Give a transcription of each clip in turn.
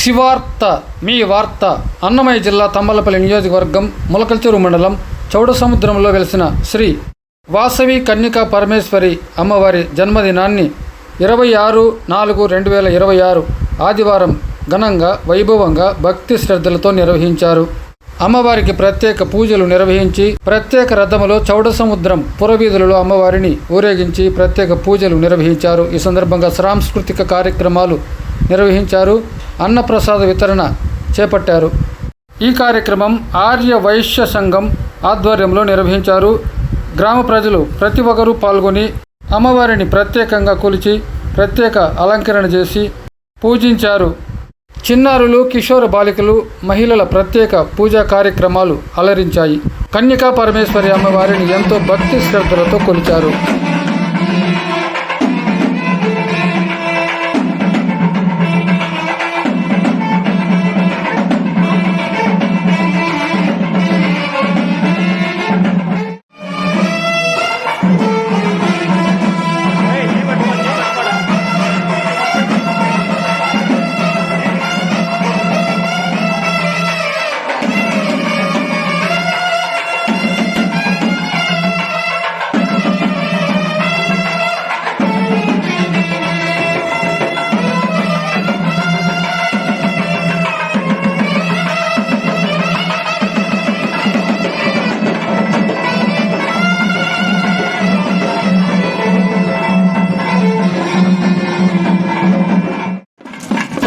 శివార్త మీ వార్త. అన్నమయ్య జిల్లా తంబలపల్లి నియోజకవర్గం ములకల్చెరువు మండలం చౌడసముద్రంలో వెలిసిన శ్రీ వాసవి కన్యకా పరమేశ్వరి అమ్మవారి జన్మదినాన్ని 26/4/2026 ఆదివారం ఘనంగా వైభవంగా భక్తి శ్రద్ధలతో నిర్వహించారు. అమ్మవారికి ప్రత్యేక పూజలు నిర్వహించి ప్రత్యేక రథములో చౌడసముద్రం పురవీధులలో అమ్మవారిని ఊరేగించి ప్రత్యేక పూజలు నిర్వహించారు. ఈ సందర్భంగా సాంస్కృతిక కార్యక్రమాలు నిర్వహించారు. అన్నప్రసాద వితరణ చేపట్టారు. ఈ కార్యక్రమం ఆర్య వైశ్య సంఘం ఆధ్వర్యంలో నిర్వహించారు. గ్రామ ప్రజలు ప్రతి ఒక్కరూ పాల్గొని అమ్మవారిని ప్రత్యేకంగా కొలిచి ప్రత్యేక అలంకరణ చేసి పూజించారు. చిన్నారులు, కిషోర బాలికలు, మహిళల ప్రత్యేక పూజా కార్యక్రమాలు అలరించాయి. కన్యకా పరమేశ్వరి అమ్మవారిని ఎంతో భక్తి శ్రద్ధలతో కొలిచారు.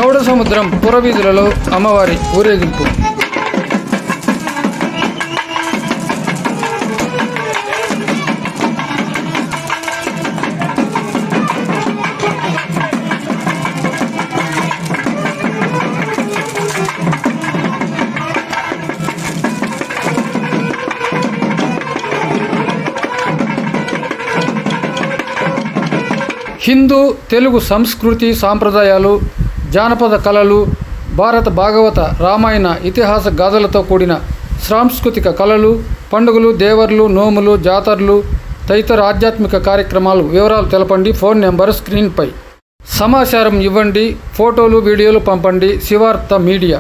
చౌడసముద్రం పురవీధులలో అమ్మవారి ఊరేగింపు. హిందూ, తెలుగు సంస్కృతి సాంప్రదాయాలు, జానపద కళలు, భారత భాగవత రామాయణ ఇతిహాస గాథలతో కూడిన సాంస్కృతిక కళలు, పండుగలు, దేవర్లు, నోములు, జాతరలు తదితర ఆధ్యాత్మిక కార్యక్రమాలు వివరాలు తెలపండి. ఫోన్ నెంబర్ స్క్రీన్పై. సమాచారం ఇవ్వండి. ఫోటోలు, వీడియోలు పంపండి. శివార్త మీడియా.